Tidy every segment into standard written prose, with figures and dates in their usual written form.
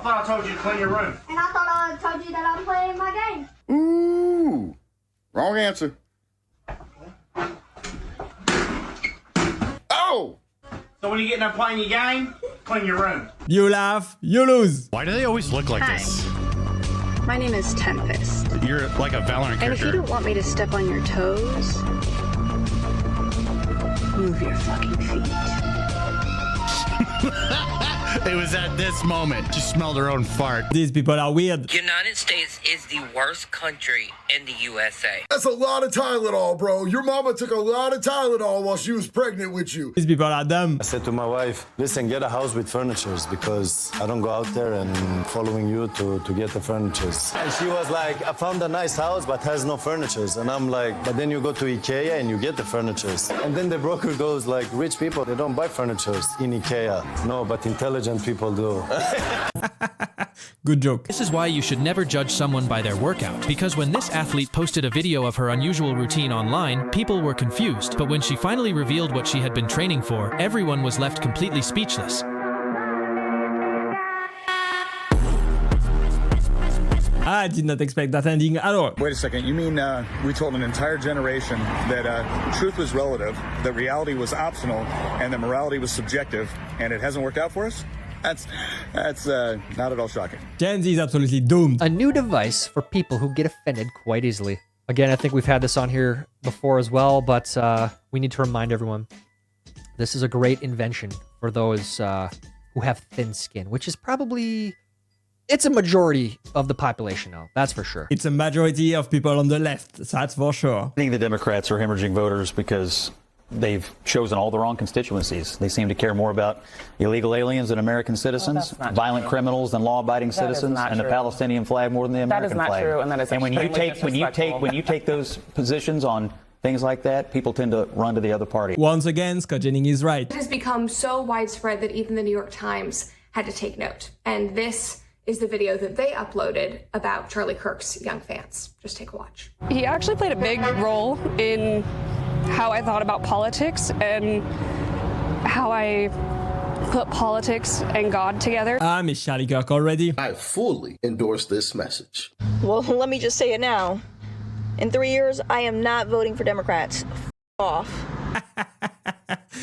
thought I told you to clean your room. And I thought I told you that I'm playing my game. Ooh, wrong answer. Oh! So when you get done playing your game, clean your room. You laugh, you lose. Why do they always look like this? My name is Tempest. You're like a Valorant And if you character. don't want me to step on your toes, move your fucking feet. It was at this moment she smelled her own fart. These people are weird. United States is the worst country in the USA. That's a lot of Tylenol, bro. Your mama took a lot of Tylenol while she was pregnant with you. These people are dumb. I said to my wife, listen, get a house with furnitures because I don't go out there and following you to get the furnitures. And she was like, I found a nice house but has no furnitures. And I'm like, but then you go to IKEA and you get the furnitures. And then the broker goes like, rich people, they don't buy furnitures in IKEA. No, but intelligent people do. Good joke. This is why you should never judge someone by their workout, because when this athlete posted a video of her unusual routine online, people were confused, but when she finally revealed what she had been training for, everyone was left completely speechless. I did not expect that ending at all. Wait a second, you mean we told an entire generation that truth was relative, that reality was optional, and that morality was subjective, and it hasn't worked out for us? That's not at all shocking. Gen Z is absolutely doomed. A new device for people who get offended quite easily. Again, I think we've had this on here before as well, but we need to remind everyone, this is a great invention for those who have thin skin, which is probably... It's a majority of the population now, that's for sure. It's a majority of people on the left, that's for sure. I think the Democrats are hemorrhaging voters because they've chosen all the wrong constituencies. They seem to care more about illegal aliens than American citizens, violent criminals than law-abiding citizens, and the Palestinian flag more than the American flag. That is not true, and that is when you take those positions on things like that, people tend to run to the other party. Once again, Scott Jennings is right. It has become so widespread that even the New York Times had to take note. And this is the video that they uploaded about Charlie Kirk's young fans. Just take a watch. He actually played a big role in how I thought about politics and how I put politics and God together. I miss Charlie Kirk already. I fully endorse this message. Well, let me just say it now. In 3 years, I am not voting for Democrats. Off.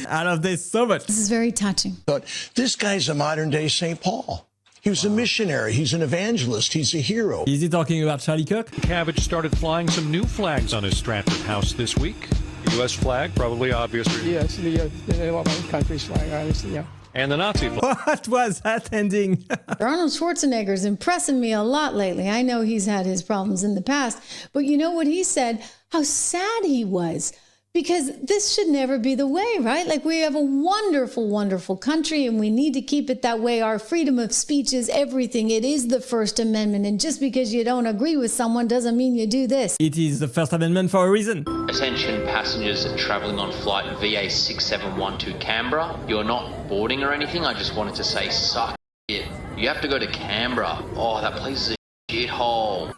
I love this so much. This is very touching. But this guy's a modern-day St. Paul. He was a missionary. He's an evangelist. He's a hero. Is he talking about Charlie Kirk? Cabbage started flying some new flags on his Stratford house this week. The U.S. flag, probably obvious. Yes, the country's flag, obviously, yeah. And the Nazi flag. What was that ending? Arnold Schwarzenegger's impressing me a lot lately. I know he's had his problems in the past, but you know what he said? How sad he was. Because this should never be the way, right? Like, we have a wonderful, wonderful country, and we need to keep it that way. Our freedom of speech is everything. It is the First Amendment. And just because you don't agree with someone doesn't mean you do this. It is the First Amendment for a reason. Attention passengers travelling on flight VA6712 to Canberra. You're not boarding or anything. I just wanted to say, suck it. You have to go to Canberra. Oh, that place is a shithole.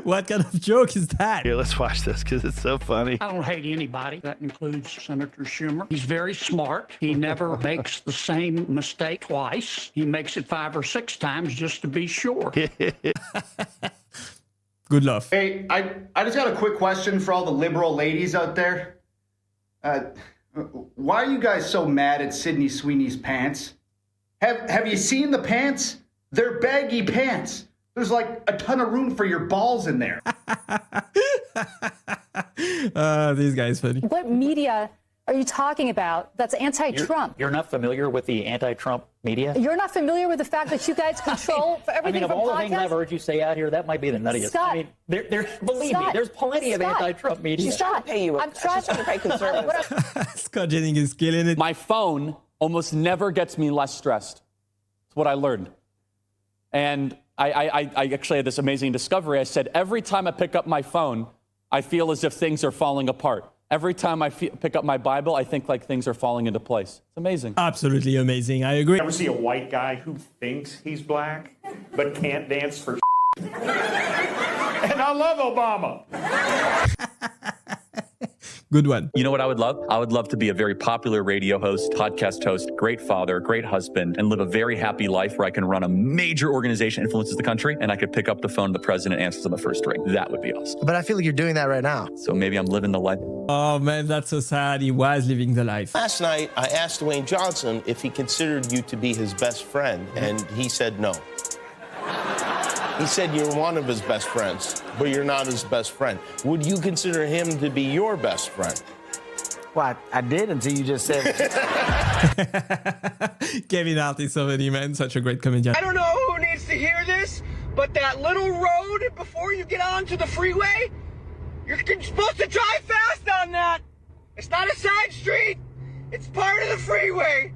What kind of joke is that? Here, let's watch this because it's so funny. I don't hate anybody. That includes Senator Schumer. He's very smart. He never makes the same mistake twice. He makes it 5 or 6 times just to be sure. Good love. Hey, I just got a quick question for all the liberal ladies out there. Why are you guys so mad at Sydney Sweeney's pants? Have you seen the pants? They're baggy pants. There's like a ton of room for your balls in there. This guy is funny. What media are you talking about that's anti-Trump? You're not familiar with the anti-Trump media? You're not familiar with the fact that you guys control everything of from all podcasts? the things I've heard you say out here, that might be the nuttiest. Scott, I mean, believe me, there's plenty of anti-Trump media. She's trying to pay you. I'm trying to pay conservatives. Scott Jennings is killing it. My phone almost never gets me less stressed. That's what I learned. And I actually had this amazing discovery. I said, every time I pick up my phone, I feel as if things are falling apart. Every time I pick up my Bible, I think like things are falling into place. It's amazing. Absolutely amazing. I agree. Ever see a white guy who thinks he's black but can't dance for And I love Obama. Good one. You know what I would love? I would love to be a very popular radio host, podcast host, great father, great husband, and live a very happy life where I can run a major organization influences the country, and I could pick up the phone, the president answers on the first ring. That would be awesome. But I feel like you're doing that right now. So maybe I'm living the life. Oh man, that's so sad. He was living the life. Last night, I asked Dwayne Johnson if he considered you to be his best friend, and he said no. He said you're one of his best friends, but you're not his best friend. Would you consider him to be your best friend? Well, I did until you just said Kevin Hart is so funny, man. Such a great comedian. I don't know who needs to hear this, but that little road before you get onto the freeway, you're supposed to drive fast on that. It's not a side street. It's part of the freeway.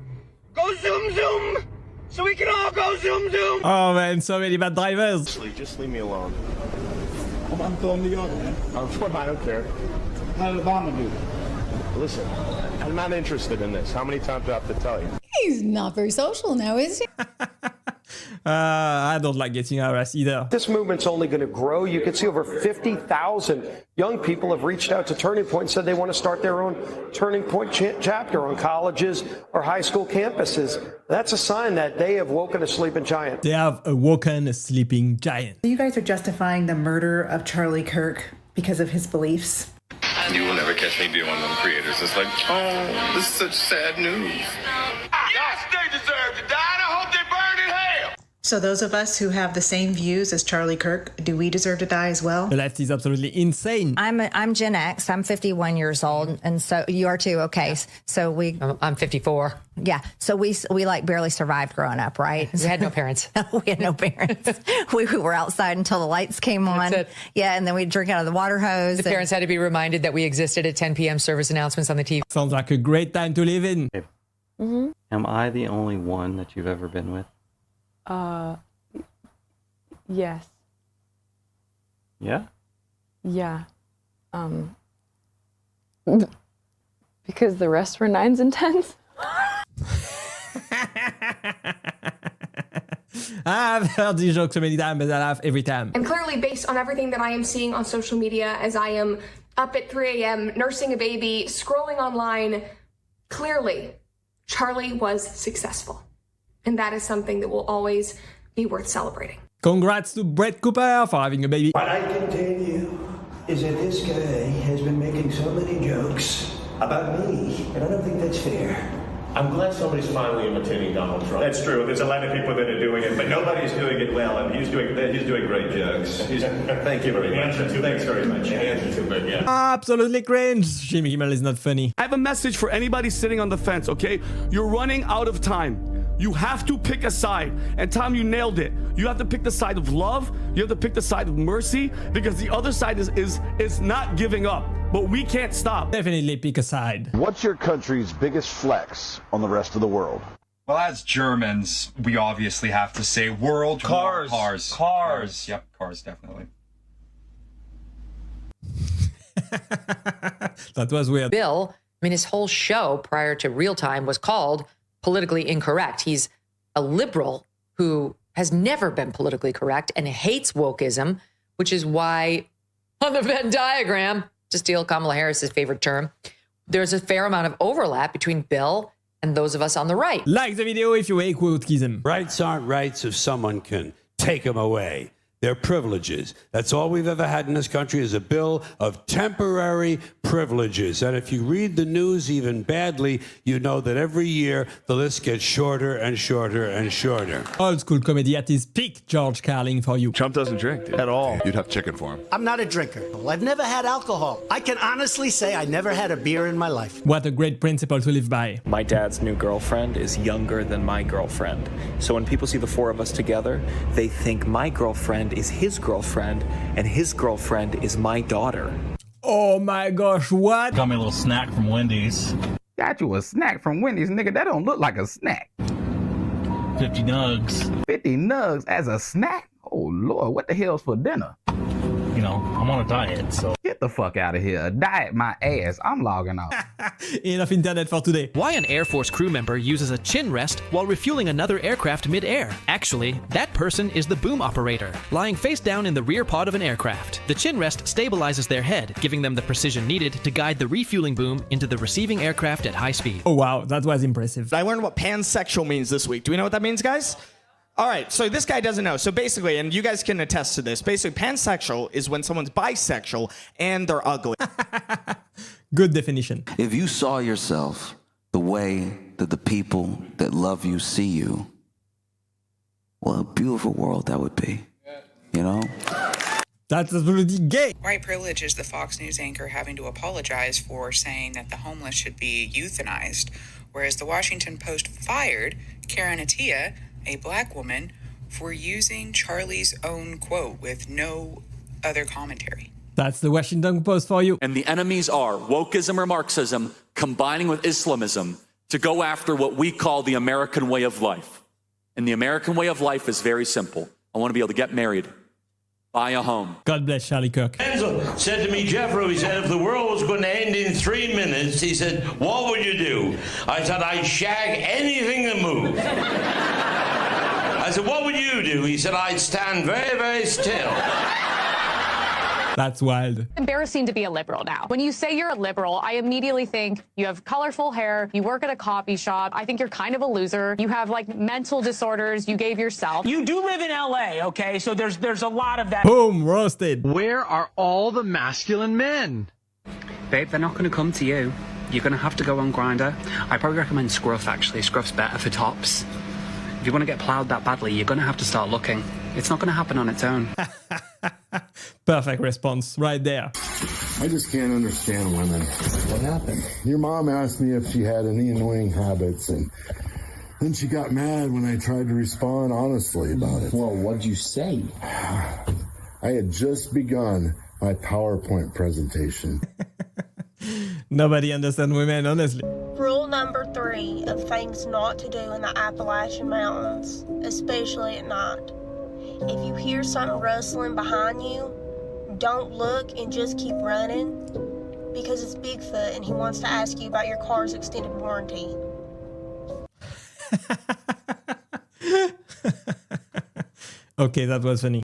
Go zoom, zoom, so we can all go zoom, zoom. Oh man, so many bad drivers. Just leave me alone. I'm from New York, man. I don't care. How did Obama do? Listen, I'm not interested in this. How many times do I have to tell you? He's not very social now, is he? I don't like getting harassed either. This movement's only going to grow. You can see over 50,000 young people have reached out to Turning Point and said they want to start their own Turning Point chapter on colleges or high school campuses. That's a sign that they have woken a sleeping giant. They have awoken a sleeping giant. You guys are justifying the murder of Charlie Kirk because of his beliefs. You will never catch me being one of them creators. It's like, oh, this is such sad news. Yes, they deserve to die, and I hope they burn in hell. So those of us who have the same views as Charlie Kirk, do we deserve to die as well? The left is absolutely insane. I'm Gen X. I'm 51 years old, and so you are too. Okay, yeah. So I'm 54. Yeah, so we like barely survived growing up, right? We had no parents. We had no parents. we were outside until the lights came on. That's it. Yeah, and then we'd drink out of the water hose. The parents had to be reminded that we existed at 10 p.m. service announcements on the TV. Sounds like a great time to live in. Mm-hmm. Am I the only one that you've ever been with? Yes. Yeah? Yeah. Because the rest were 9s and 10s. I've heard these jokes so many times, but I laugh every time. And clearly, based on everything that I am seeing on social media as I am up at 3 a.m., nursing a baby, scrolling online, clearly, Charlie was successful. And that is something that will always be worth celebrating. Congrats to Brett Cooper for having a baby. What I can tell you is that this guy has been making so many jokes about me, and I don't think that's fair. I'm glad somebody's finally imitating Donald Trump. That's true. There's a lot of people that are doing it, but nobody's doing it well. And he's doing great jokes. Thank you very much. Thanks very much. Hands are too big, yeah. Absolutely cringe. Jimmy Kimmel is not funny. I have a message for anybody sitting on the fence, okay? You're running out of time. You have to pick a side. And Tom, you nailed it. You have to pick the side of love. You have to pick the side of mercy, because the other side is not giving up. But we can't stop. Definitely pick a side. What's your country's biggest flex on the rest of the world? Well, as Germans, we obviously have to say world cars. War cars. Cars. Yep, cars, definitely. That was weird. Bill, I mean, his whole show prior to Real Time was called Politically Incorrect. He's a liberal who has never been politically correct and hates wokeism, which is why on the Venn diagram, to steal Kamala Harris's favorite term, there's a fair amount of overlap between Bill and those of us on the right. Like the video if you hate wokeism. Rights aren't rights if someone can take them away. They're privileges. That's all we've ever had in this country is a bill of temporary privileges. And if you read the news even badly, you know that every year the list gets shorter and shorter and shorter. Old school comedy at his peak, George Carlin for you. Trump doesn't drink at all. You'd have chicken for him. I'm not a drinker. I've never had alcohol. I can honestly say I never had a beer in my life. What a great principle to live by. My dad's new girlfriend is younger than my girlfriend. So when people see the four of us together, they think my girlfriend is his girlfriend and his girlfriend is my daughter. Oh my gosh, what? Got me a little snack from Wendy's. Got you a snack from Wendy's, nigga. That don't look like a snack. 50 nugs. 50 nugs as a snack? Oh, Lord, what the hell's for dinner? I'm on a diet, so. Get the fuck out of here. Diet my ass. I'm logging off. Enough internet for today. Why an Air Force crew member uses a chin rest while refueling another aircraft mid-air? Actually, that person is the boom operator, lying face down in the rear pod of an aircraft. The chin rest stabilizes their head, giving them the precision needed to guide the refueling boom into the receiving aircraft at high speed. Oh wow, that was impressive. I learned what pansexual means this week. Do we know what that means, guys? All right, so this guy doesn't know. So basically, and you guys can attest to this, basically pansexual is when someone's bisexual and they're ugly. Good definition. If you saw yourself the way that the people that love you see you, what a beautiful world that would be, you know? That's absolutely gay. White privilege is the Fox News anchor having to apologize for saying that the homeless should be euthanized, whereas the Washington Post fired Karen Attiah, a black woman, for using Charlie's own quote with no other commentary. That's the Washington Post for you. And the enemies are wokeism or Marxism combining with Islamism to go after what we call the American way of life. And the American way of life is very simple. I want to be able to get married, buy a home. God bless Charlie Kirk. Enzo said to me, Jeffro, he said, if the world was going to end in 3 minutes, he said, what would you do? I said, I'd shag anything that moves. I said, what would you do? He said, I'd stand very, very still. That's wild. Embarrassing to be a liberal now. When you say you're a liberal, I immediately think you have colorful hair, you work at a coffee shop, I think you're kind of a loser, you have like mental disorders you gave yourself. You do live in LA, okay? So there's a lot of that. Boom, roasted. Where are all the masculine men? Babe, they're not going to come to you. You're going to have to go on Grindr. I probably recommend Scruff, actually. Scruff's better for tops. If you want to get plowed that badly, you're going to have to start looking. It's not going to happen on its own. Perfect response right there. I just can't understand women. What happened? Your mom asked me if she had any annoying habits, and then she got mad when I tried to respond honestly about it. Well, what'd you say? I had just begun my PowerPoint presentation. Nobody understands women, honestly. Rule number 3 of things not to do in the Appalachian Mountains, especially at night. If you hear something rustling behind you, don't look and just keep running, because it's Bigfoot and he wants to ask you about your car's extended warranty. Okay, that was funny.